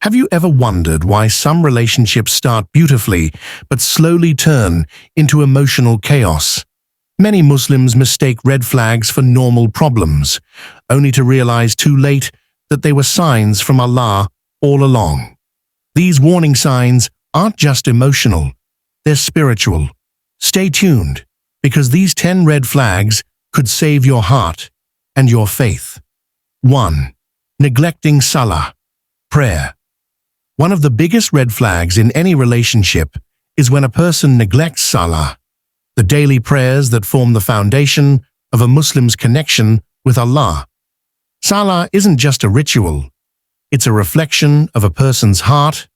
Have you ever wondered why some relationships start beautifully but slowly turn into emotional chaos? Many Muslims mistake red flags for normal problems, only to realize too late that they were signs from Allah all along. These warning signs aren't just emotional, they're spiritual. Stay tuned, because these 10 red flags could save your heart and your faith. 1. Neglecting salah, prayer. One of the biggest red flags in any relationship is when a person neglects salah, the daily prayers that form the foundation of a Muslim's connection with Allah. Salah isn't just a ritual, it's a reflection of a person's heart,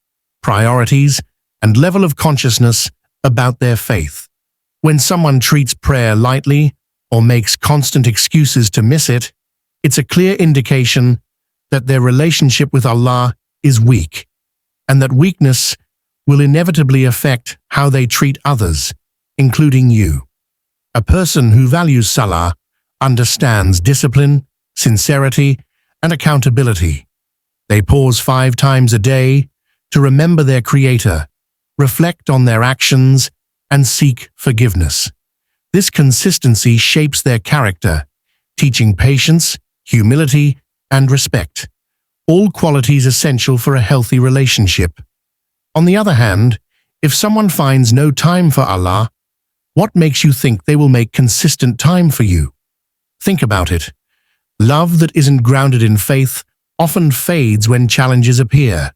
priorities, and level of consciousness about their faith. When someone treats prayer lightly or makes constant excuses to miss it, it's a clear indication that their relationship with Allah is weak, and that weakness will inevitably affect how they treat others, including you. A person who values salah understands discipline, sincerity, and accountability. They pause 5 times a day to remember their Creator, reflect on their actions, and seek forgiveness. This consistency shapes their character, teaching patience, humility, and respect, all qualities essential for a healthy relationship. On the other hand, if someone finds no time for Allah, what makes you think they will make consistent time for you? Think about it. Love that isn't grounded in faith often fades when challenges appear.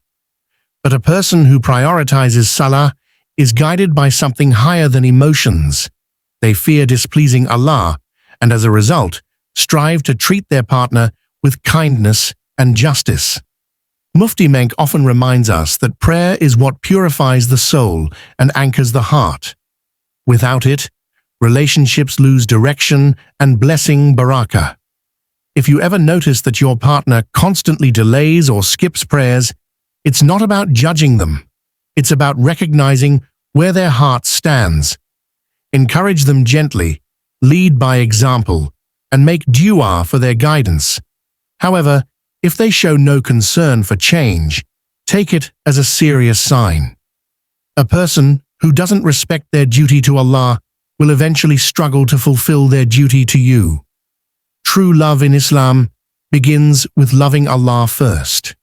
But a person who prioritizes salah is guided by something higher than emotions. They fear displeasing Allah, and as a result, strive to treat their partner with kindness and justice. Mufti Menk often reminds us that prayer is what purifies the soul and anchors the heart. Without it, relationships lose direction and blessing barakah. If you ever notice that your partner constantly delays or skips prayers, it's not about judging them. It's about recognizing where their heart stands. Encourage them gently, lead by example, and make dua for their guidance. However, if they show no concern for change, take it as a serious sign. A person who doesn't respect their duty to Allah will eventually struggle to fulfill their duty to you. True love in Islam begins with loving Allah first.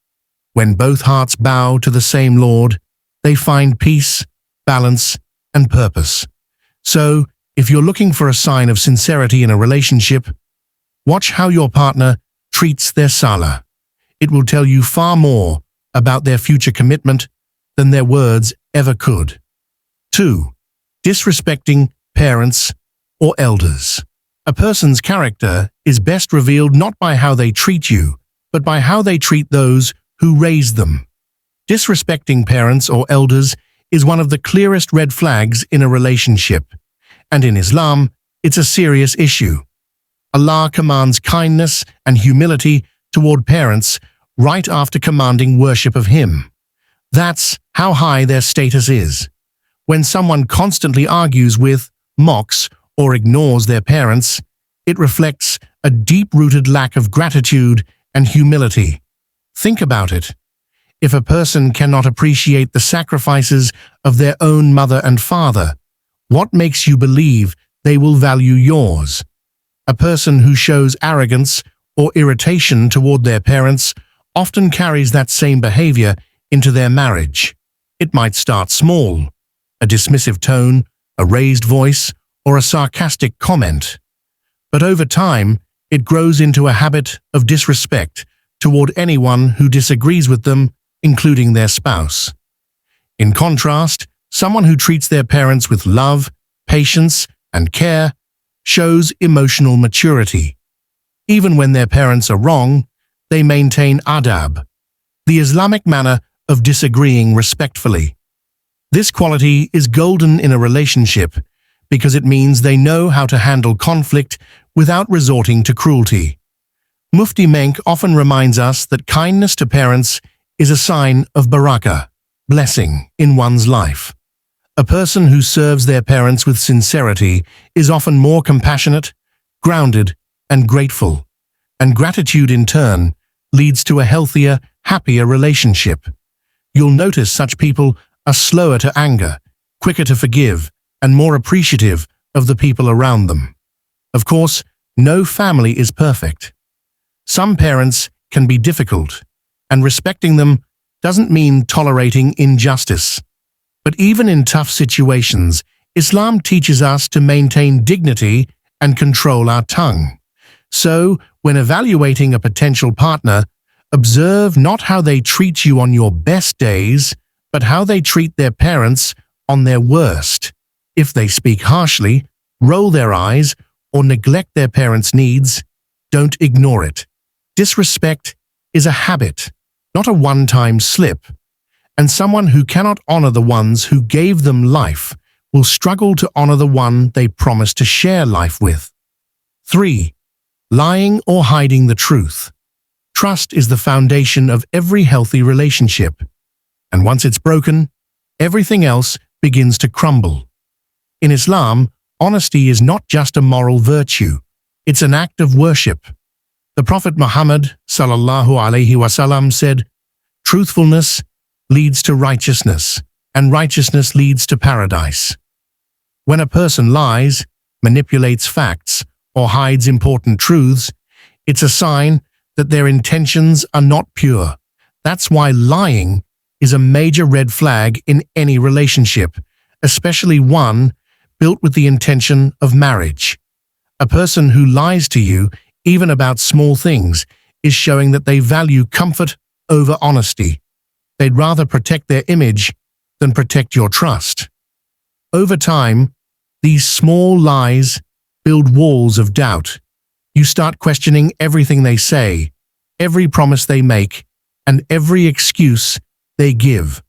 When both hearts bow to the same Lord, they find peace, balance, and purpose. So, if you're looking for a sign of sincerity in a relationship, watch how your partner treats their salah. It will tell you far more about their future commitment than their words ever could. 2. Disrespecting parents or elders. A person's character is best revealed not by how they treat you, but by how they treat those who raised them. Disrespecting parents or elders is one of the clearest red flags in a relationship, and in Islam, it's a serious issue. Allah commands kindness and humility toward parents right after commanding worship of Him. That's how high their status is. When someone constantly argues with, mocks, or ignores their parents, it reflects a deep-rooted lack of gratitude and humility. Think about it. If a person cannot appreciate the sacrifices of their own mother and father, what makes you believe they will value yours? A person who shows arrogance or irritation toward their parents often carries that same behavior into their marriage. It might start small, a dismissive tone, a raised voice, or a sarcastic comment. But over time, it grows into a habit of disrespect toward anyone who disagrees with them, including their spouse. In contrast, someone who treats their parents with love, patience, and care shows emotional maturity. Even when their parents are wrong, they maintain adab, the Islamic manner of disagreeing respectfully. This quality is golden in a relationship because it means they know how to handle conflict without resorting to cruelty. Mufti Menk often reminds us that kindness to parents is a sign of barakah, blessing, in one's life. A person who serves their parents with sincerity is often more compassionate, grounded, and grateful, and gratitude in turn leads to a healthier, happier relationship. You'll notice such people are slower to anger, quicker to forgive, and more appreciative of the people around them. Of course, no family is perfect. Some parents can be difficult, and respecting them doesn't mean tolerating injustice. But even in tough situations, Islam teaches us to maintain dignity and control our tongue. So, when evaluating a potential partner, observe not how they treat you on your best days, but how they treat their parents on their worst. If they speak harshly, roll their eyes, or neglect their parents' needs, don't ignore it. Disrespect is a habit, not a one-time slip, and someone who cannot honor the ones who gave them life will struggle to honor the one they promised to share life with. 3. Lying or hiding the truth. Trust is the foundation of every healthy relationship, and once it's broken, everything else begins to crumble. In Islam, honesty is not just a moral virtue, it's an act of worship. The Prophet Muhammad ﷺ said, "Truthfulness leads to righteousness, and righteousness leads to paradise." When a person lies, manipulates facts, or hides important truths, it's a sign that their intentions are not pure. That's why lying is a major red flag in any relationship, especially one built with the intention of marriage. A person who lies to you, even about small things, is showing that they value comfort over honesty. They'd rather protect their image than protect your trust. Over time, these small lies build walls of doubt. You start questioning everything they say, every promise they make, and every excuse they give.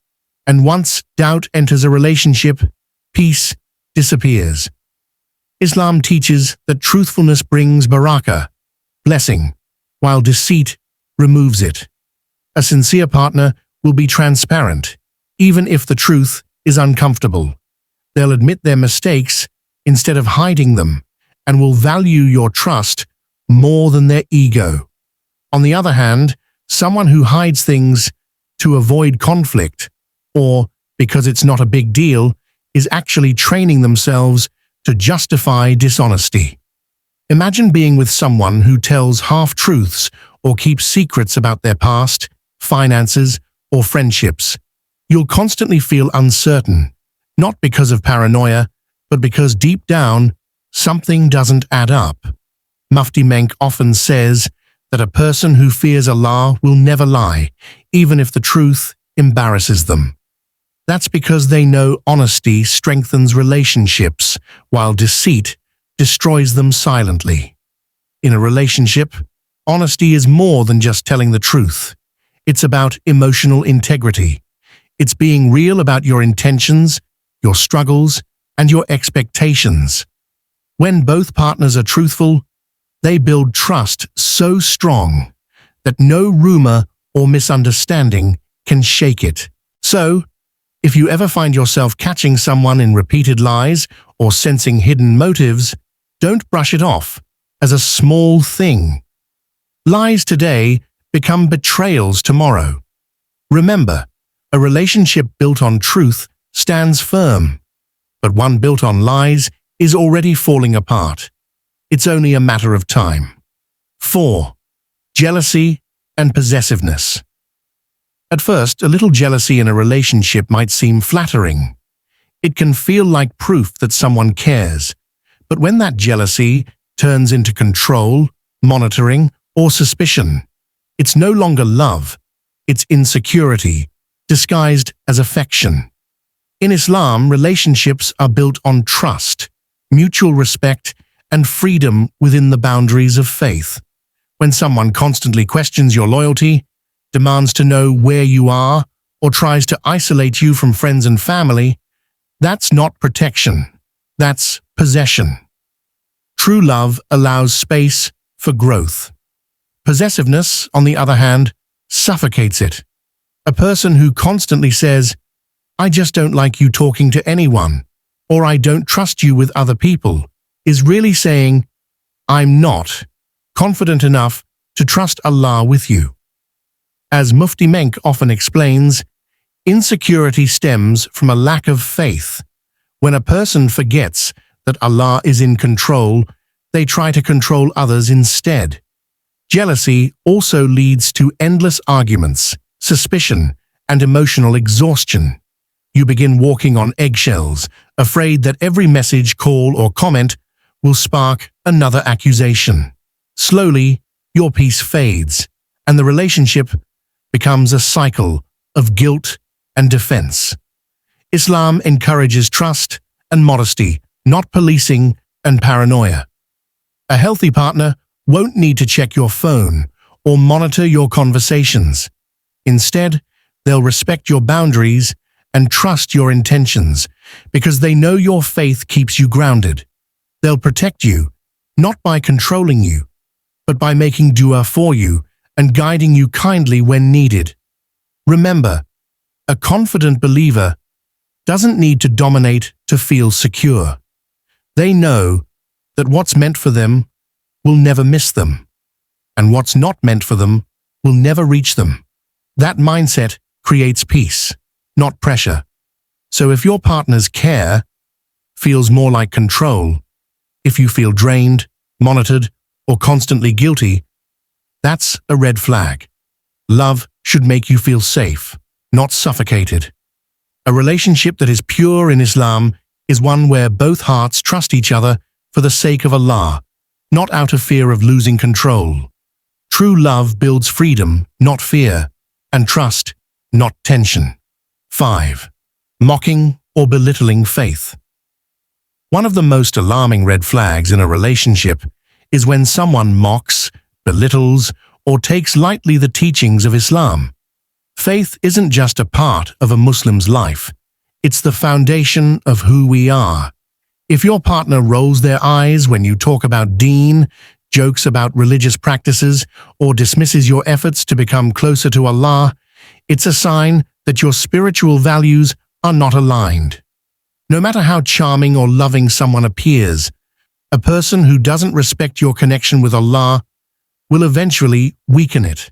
And once doubt enters a relationship, peace disappears. Islam teaches that truthfulness brings barakah, blessing, while deceit removes it. A sincere partner will be transparent, even if the truth is uncomfortable. They'll admit their mistakes instead of hiding them, and will value your trust more than their ego. On the other hand, someone who hides things to avoid conflict, or because it's not a big deal, is actually training themselves to justify dishonesty. Imagine being with someone who tells half-truths or keeps secrets about their past, finances, or friendships. You'll constantly feel uncertain, not because of paranoia, but because deep down, something doesn't add up. Mufti Menk often says that a person who fears Allah will never lie, even if the truth embarrasses them. That's because they know honesty strengthens relationships, while deceit destroys them silently. In a relationship, honesty is more than just telling the truth. It's about emotional integrity. It's being real about your intentions, your struggles, and your expectations. When both partners are truthful, they build trust so strong that no rumor or misunderstanding can shake it. So, if you ever find yourself catching someone in repeated lies or sensing hidden motives, don't brush it off as a small thing. Lies today become betrayals tomorrow. Remember, a relationship built on truth stands firm, but one built on lies is already falling apart. It's only a matter of time. 4. Jealousy and possessiveness. At first, a little jealousy in a relationship might seem flattering. It can feel like proof that someone cares. But when that jealousy turns into control, monitoring, or suspicion, it's no longer love, it's insecurity, disguised as affection. In Islam, relationships are built on trust, mutual respect, and freedom within the boundaries of faith. When someone constantly questions your loyalty, demands to know where you are, or tries to isolate you from friends and family, that's not protection, that's possession. True love allows space for growth. Possessiveness, on the other hand, suffocates it. A person who constantly says, "I just don't like you talking to anyone," or "I don't trust you with other people," is really saying, "I'm not confident enough to trust Allah with you." As Mufti Menk often explains, Insecurity stems from a lack of faith. When a person forgets that Allah is in control, they try to control others instead. Jealousy also leads to endless arguments, suspicion, and emotional exhaustion. You begin walking on eggshells, afraid that every message, call, or comment will spark another accusation. Slowly, your peace fades, and the relationship becomes a cycle of guilt and defense. Islam encourages trust and modesty, not policing and paranoia. A healthy partner won't need to check your phone or monitor your conversations. Instead, they'll respect your boundaries and trust your intentions because they know your faith keeps you grounded. They'll protect you, not by controlling you, but by making dua for you and guiding you kindly when needed. Remember, a confident believer doesn't need to dominate to feel secure. They know that what's meant for them will never miss them, and what's not meant for them will never reach them. That mindset creates peace, not pressure. So if your partner's care feels more like control, if you feel drained, monitored, or constantly guilty, that's a red flag. Love should make you feel safe, not suffocated. A relationship that is pure in Islam is one where both hearts trust each other for the sake of Allah, not out of fear of losing control. True love builds freedom, not fear, and trust, not tension. 5. Mocking or belittling faith. One of the most alarming red flags in a relationship is when someone mocks, belittles, or takes lightly the teachings of Islam. Faith isn't just a part of a Muslim's life. It's the foundation of who we are. If your partner rolls their eyes when you talk about deen, jokes about religious practices, or dismisses your efforts to become closer to Allah, it's a sign that your spiritual values are not aligned. No matter how charming or loving someone appears, a person who doesn't respect your connection with Allah will eventually weaken it.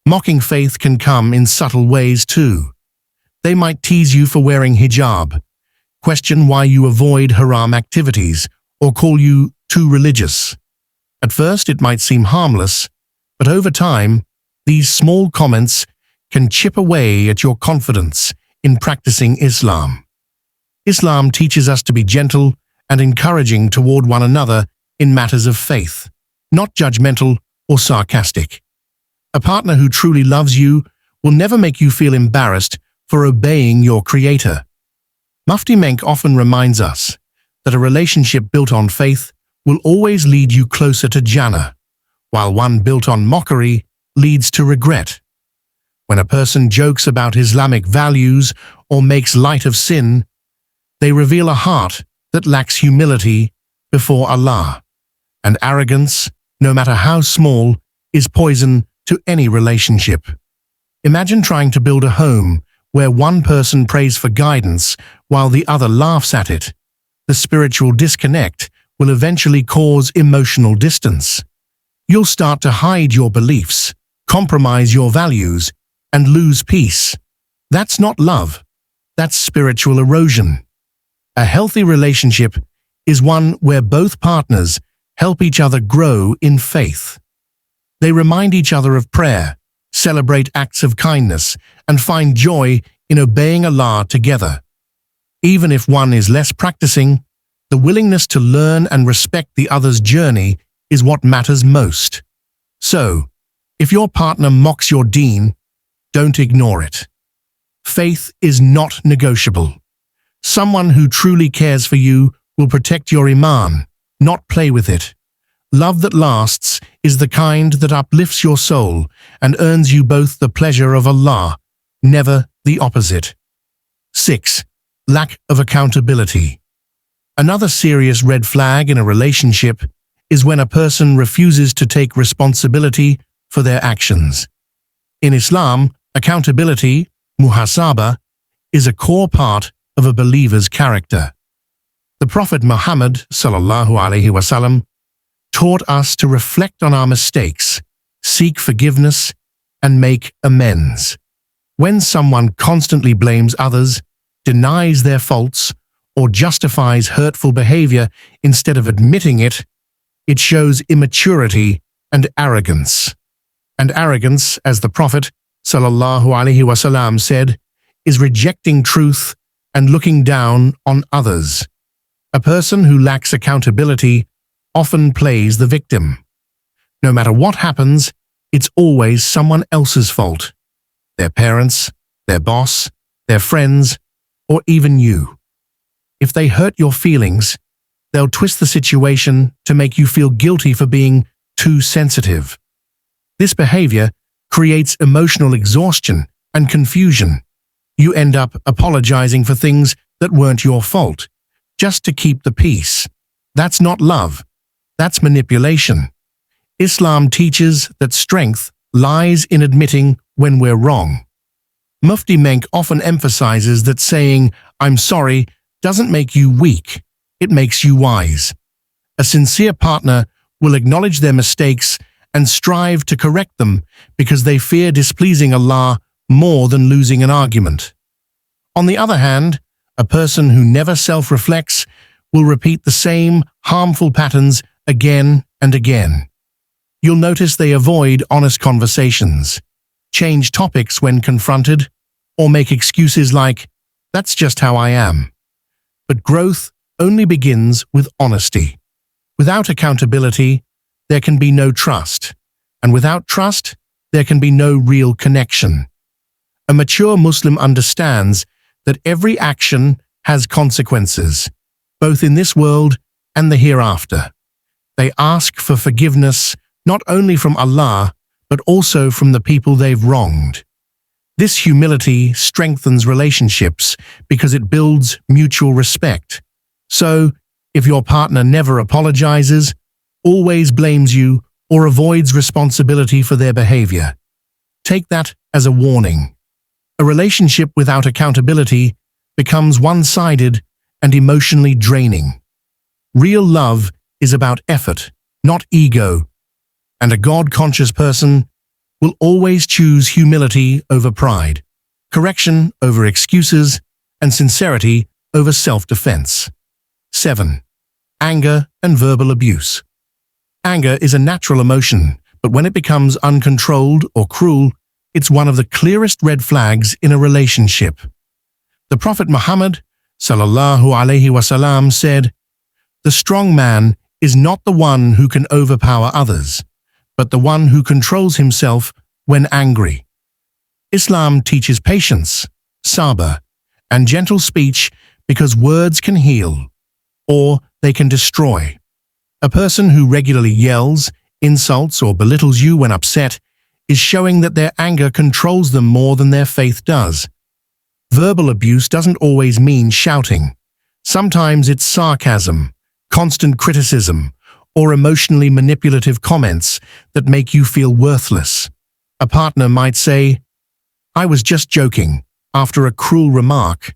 Mocking faith can come in subtle ways too. They might tease you for wearing hijab, question why you avoid haram activities, or call you too religious. At first, it might seem harmless, but over time, these small comments can chip away at your confidence in practicing Islam. Islam teaches us to be gentle and encouraging toward one another in matters of faith, not judgmental or sarcastic. A partner who truly loves you will never make you feel embarrassed for obeying your Creator. Mufti Menk often reminds us that a relationship built on faith will always lead you closer to Jannah, while one built on mockery leads to regret. When a person jokes about Islamic values or makes light of sin, they reveal a heart that lacks humility before Allah. And arrogance, no matter how small, is poison to any relationship. Imagine trying to build a home where one person prays for guidance while the other laughs at it. The spiritual disconnect will eventually cause emotional distance. You'll start to hide your beliefs, compromise your values, and lose peace. That's not love. That's spiritual erosion. A healthy relationship is one where both partners help each other grow in faith. They remind each other of prayer, celebrate acts of kindness, and find joy in obeying Allah together. Even if one is less practicing, the willingness to learn and respect the other's journey is what matters most. So, if your partner mocks your deen, don't ignore it. Faith is not negotiable. Someone who truly cares for you will protect your iman, not play with it. Love that lasts is the kind that uplifts your soul and earns you both the pleasure of Allah, never the opposite. 6. Lack of accountability. Another serious red flag in a relationship is when a person refuses to take responsibility for their actions. In Islam, accountability, muhasabah, is a core part of a believer's character. The Prophet Muhammad ﷺ taught us to reflect on our mistakes, seek forgiveness, and make amends. When someone constantly blames others, denies their faults, or justifies hurtful behavior instead of admitting it, it shows immaturity and arrogance. And arrogance, as the Prophet ﷺ said, is rejecting truth and looking down on others. A person who lacks accountability often plays the victim. No matter what happens, it's always someone else's fault. Their parents, their boss, their friends, or even you. If they hurt your feelings, they'll twist the situation to make you feel guilty for being too sensitive. This behavior creates emotional exhaustion and confusion. You end up apologizing for things that weren't your fault, just to keep the peace. That's not love. That's manipulation. Islam teaches that strength lies in admitting when we're wrong. Mufti Menk often emphasizes that saying, "I'm sorry," doesn't make you weak, it makes you wise. A sincere partner will acknowledge their mistakes and strive to correct them because they fear displeasing Allah more than losing an argument. On the other hand, a person who never self-reflects will repeat the same harmful patterns again and again. You'll notice they avoid honest conversations, change topics when confronted, or make excuses like, "That's just how I am." But growth only begins with honesty. Without accountability, there can be no trust, and without trust, there can be no real connection. A mature Muslim understands that every action has consequences, both in this world and the hereafter. They ask for forgiveness not only from Allah, but also from the people they've wronged. This humility strengthens relationships because it builds mutual respect. So, if your partner never apologizes, always blames you, or avoids responsibility for their behavior, take that as a warning. A relationship without accountability becomes one-sided and emotionally draining. Real love is about effort, not ego, and a God-conscious person will always choose humility over pride, correction over excuses, and sincerity over self-defense. 7. Anger and verbal abuse. Anger is a natural emotion, but when it becomes uncontrolled or cruel, it's one of the clearest red flags in a relationship. The Prophet Muhammad ﷺ said, "The strong man is not the one who can overpower others, but the one who controls himself when angry." Islam teaches patience, sabr, and gentle speech because words can heal, or they can destroy. A person who regularly yells, insults, or belittles you when upset is showing that their anger controls them more than their faith does. Verbal abuse doesn't always mean shouting. Sometimes it's sarcasm, constant criticism, or emotionally manipulative comments that make you feel worthless. A partner might say, "I was just joking," after a cruel remark,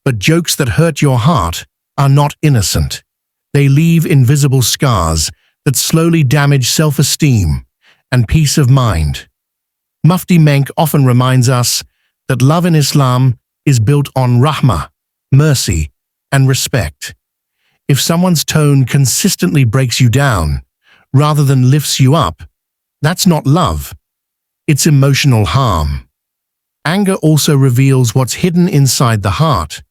but jokes that hurt your heart are not innocent. They leave invisible scars that slowly damage self-esteem and peace of mind. Mufti Menk often reminds us that love in Islam is built on rahmah, mercy, and respect. If someone's tone consistently breaks you down, rather than lifts you up, that's not love. It's emotional harm. Anger also reveals what's hidden inside the heart.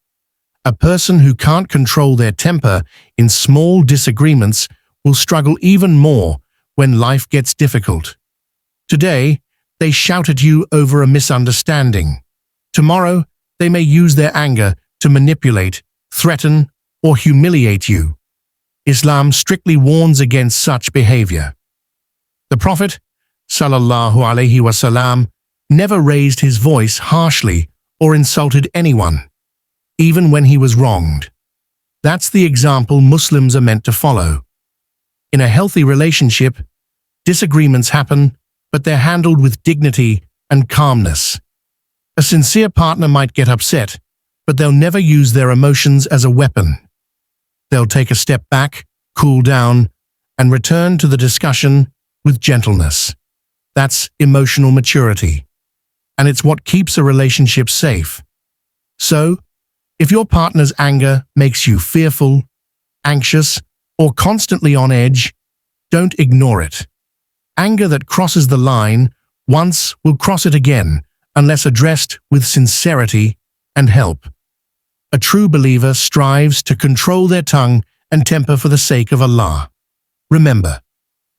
A person who can't control their temper in small disagreements will struggle even more when life gets difficult. Today, they shout at you over a misunderstanding. Tomorrow, they may use their anger to manipulate, threaten, or humiliate you. Islam strictly warns against such behavior. The Prophet ﷺ never raised his voice harshly or insulted anyone, even when he was wronged. That's the example Muslims are meant to follow. In a healthy relationship, disagreements happen, but they're handled with dignity and calmness. A sincere partner might get upset, but they'll never use their emotions as a weapon. They'll take a step back, cool down, and return to the discussion with gentleness. That's emotional maturity. and it's what keeps a relationship safe. So, if your partner's anger makes you fearful, anxious, or constantly on edge, don't ignore it. Anger that crosses the line once will cross it again unless addressed with sincerity and help. A true believer strives to control their tongue and temper for the sake of Allah. Remember,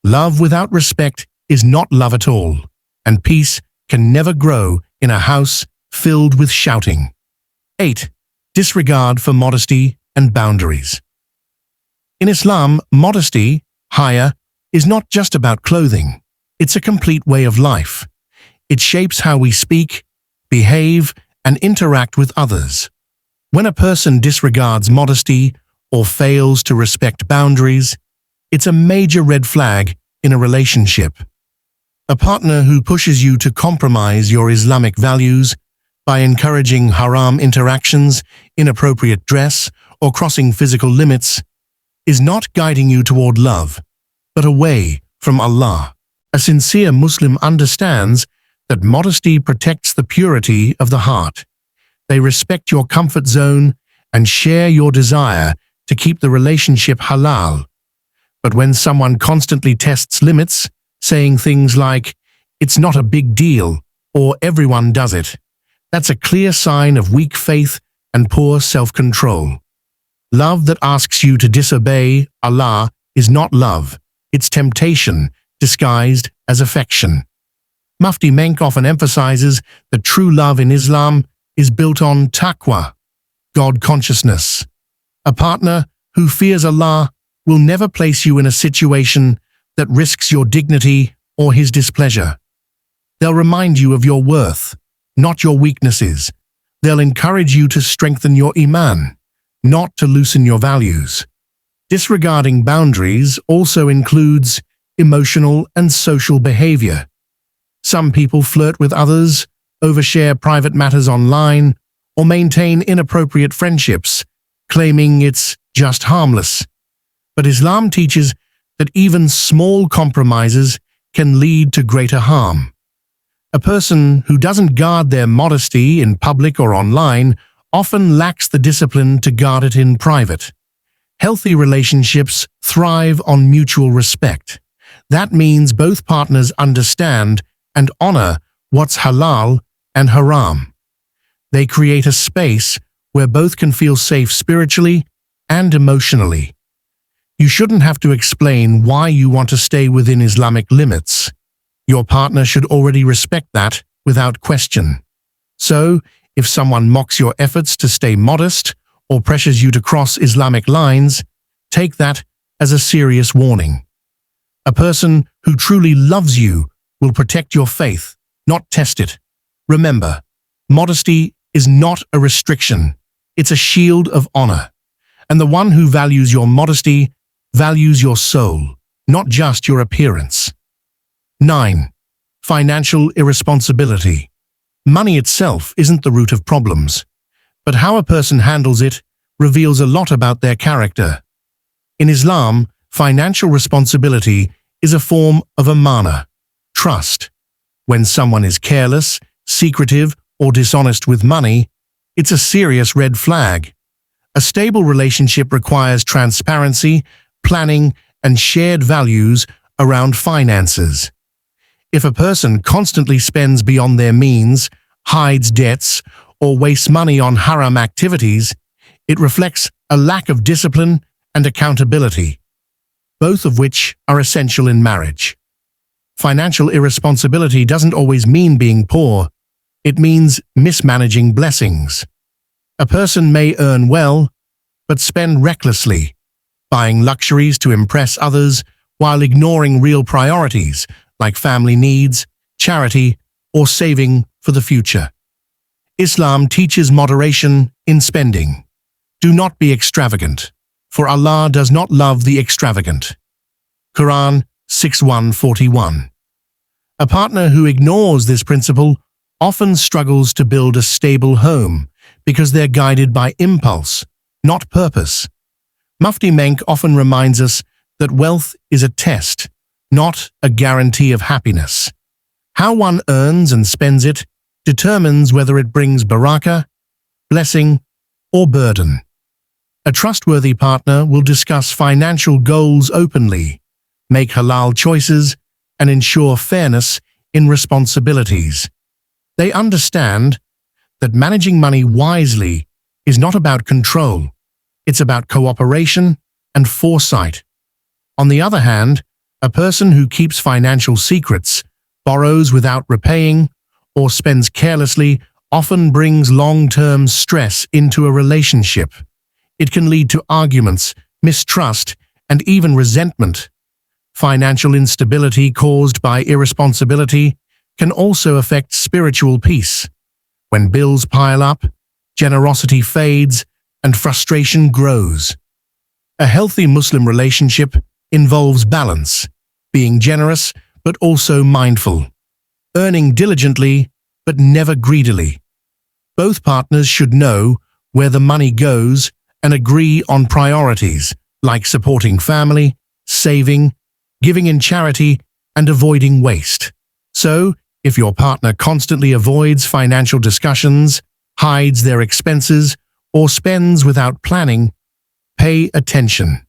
love without respect is not love at all, and peace can never grow in a house filled with shouting. 8. Disregard for modesty and boundaries. In Islam, modesty, haya, is not just about clothing. It's a complete way of life. It shapes how we speak, behave, and interact with others. When a person disregards modesty or fails to respect boundaries, it's a major red flag in a relationship. A partner who pushes you to compromise your Islamic values by encouraging haram interactions, inappropriate dress, or crossing physical limits is not guiding you toward love, but away from Allah. A sincere Muslim understands that modesty protects the purity of the heart. They respect your comfort zone and share your desire to keep the relationship halal. But when someone constantly tests limits, saying things like, "It's not a big deal," or "Everyone does it," that's a clear sign of weak faith and poor self-control. Love that asks you to disobey Allah is not love, it's temptation disguised as affection. Mufti Menk often emphasizes that true love in Islam is built on taqwa, God consciousness. A partner who fears Allah will never place you in a situation that risks your dignity or his displeasure. They'll remind you of your worth, not your weaknesses. They'll encourage you to strengthen your iman, not to loosen your values. Disregarding boundaries also includes emotional and social behavior. Some people flirt with others, overshare private matters online, or maintain inappropriate friendships, claiming it's just harmless. But Islam teaches that even small compromises can lead to greater harm. A person who doesn't guard their modesty in public or online often lacks the discipline to guard it in private. Healthy relationships thrive on mutual respect. That means both partners understand and honor what's halal and haram. They create a space where both can feel safe spiritually and emotionally. You shouldn't have to explain why you want to stay within Islamic limits. Your partner should already respect that without question. So, if someone mocks your efforts to stay modest or pressures you to cross Islamic lines, take that as a serious warning. A person who truly loves you will protect your faith, not test it. Remember, modesty is not a restriction. It's a shield of honor. And the one who values your modesty values your soul, not just your appearance. 9. Financial irresponsibility. Money itself isn't the root of problems, but how a person handles it reveals a lot about their character. In Islam, financial responsibility is a form of amana, trust. When someone is careless, secretive, or dishonest with money, it's a serious red flag. A stable relationship requires transparency, planning, and shared values around finances. If a person constantly spends beyond their means, hides debts, or wastes money on haram activities, it reflects a lack of discipline and accountability, both of which are essential in marriage. Financial irresponsibility doesn't always mean being poor. It means mismanaging blessings. A person may earn well, but spend recklessly, buying luxuries to impress others while ignoring real priorities like family needs, charity, or saving for the future. Islam teaches moderation in spending. Do not be extravagant, for Allah does not love the extravagant. Quran 6:141. A partner who ignores this principle often struggles to build a stable home because they're guided by impulse, not purpose. Mufti Menk often reminds us that wealth is a test, not a guarantee of happiness. How one earns and spends it determines whether it brings barakah, blessing, or burden. A trustworthy partner will discuss financial goals openly, make halal choices, and ensure fairness in responsibilities. They understand that managing money wisely is not about control, it's about cooperation and foresight. On the other hand, a person who keeps financial secrets, borrows without repaying, or spends carelessly often brings long-term stress into a relationship. It can lead to arguments, mistrust, and even resentment. Financial instability caused by irresponsibility can also affect spiritual peace. When bills pile up, generosity fades, and frustration grows. A healthy Muslim relationship involves balance, being generous but also mindful, earning diligently but never greedily. Both partners should know where the money goes and agree on priorities like supporting family, saving, giving in charity, and avoiding waste. So, if your partner constantly avoids financial discussions, hides their expenses, or spends without planning, pay attention.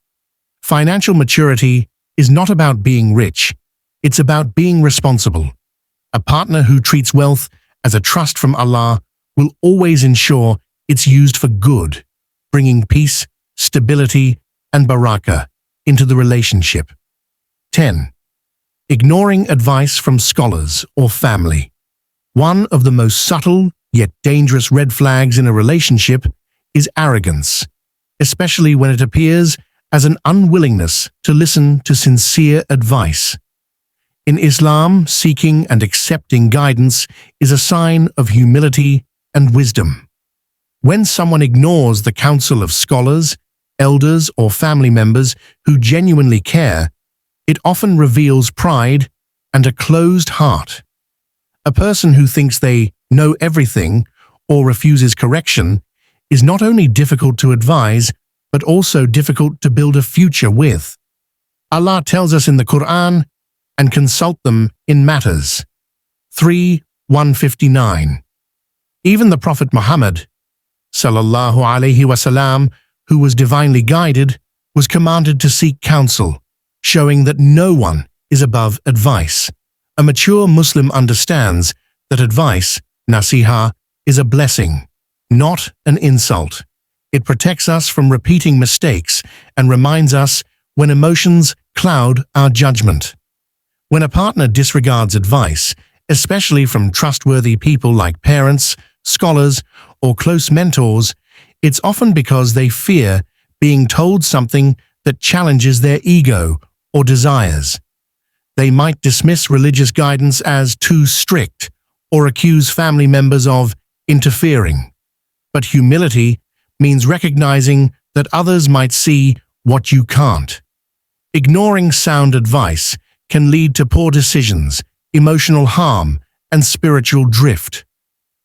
Financial maturity is not about being rich, it's about being responsible. A partner who treats wealth as a trust from Allah will always ensure it's used for good, bringing peace, stability, and barakah into the relationship. 10. Ignoring advice from scholars or family. One of the most subtle yet dangerous red flags in a relationship is arrogance, especially when it appears as an unwillingness to listen to sincere advice. In Islam, seeking and accepting guidance is a sign of humility and wisdom. When someone ignores the counsel of scholars, elders, or family members who genuinely care, it often reveals pride and a closed heart. A person who thinks they know everything or refuses correction is not only difficult to advise, but also difficult to build a future with. Allah tells us in the Quran, and consult them in matters. 3:159. Even the Prophet Muhammad, sallallahu alaihi wasallam, who was divinely guided, was commanded to seek counsel, showing that no one is above advice. A mature Muslim understands that advice, nasiha, is a blessing, not an insult. It protects us from repeating mistakes and reminds us when emotions cloud our judgment. When a partner disregards advice, especially from trustworthy people like parents, scholars, or close mentors, it's often because they fear being told something that challenges their ego or desires. They might dismiss religious guidance as too strict or accuse family members of interfering. But humility means recognizing that others might see what you can't. Ignoring sound advice can lead to poor decisions, emotional harm, and spiritual drift.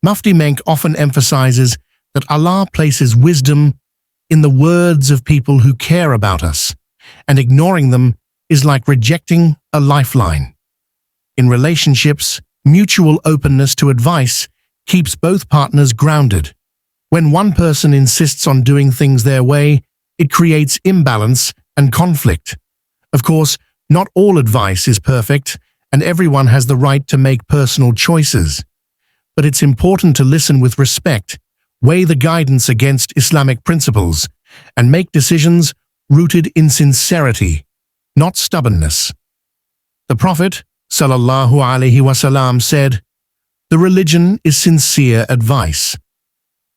Mufti Menk often emphasizes that Allah places wisdom in the words of people who care about us, and ignoring them is like rejecting a lifeline. In relationships, mutual openness to advice keeps both partners grounded. When one person insists on doing things their way, it creates imbalance and conflict. Of course, not all advice is perfect, and everyone has the right to make personal choices. But it's important to listen with respect, weigh the guidance against Islamic principles, and make decisions rooted in sincerity, not stubbornness. The Prophet, sallallahu alaihi wasallam, said, "The religion is sincere advice."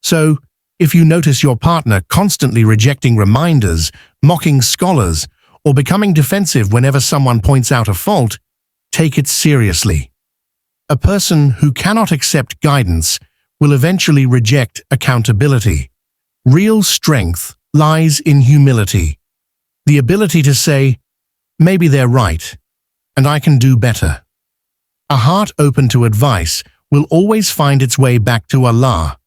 So, if you notice your partner constantly rejecting reminders, mocking scholars, or becoming defensive whenever someone points out a fault, take it seriously. A person who cannot accept guidance will eventually reject accountability. Real strength lies in humility, the ability to say, maybe they're right, and I can do better. A heart open to advice will always find its way back to Allah,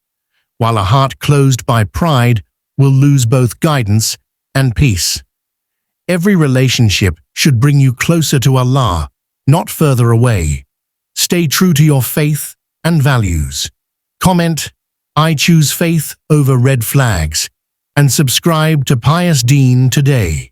while a heart closed by pride will lose both guidance and peace. Every relationship should bring you closer to Allah, not further away. Stay true to your faith and values. Comment, "I choose faith over red flags," and subscribe to Pious Deen today.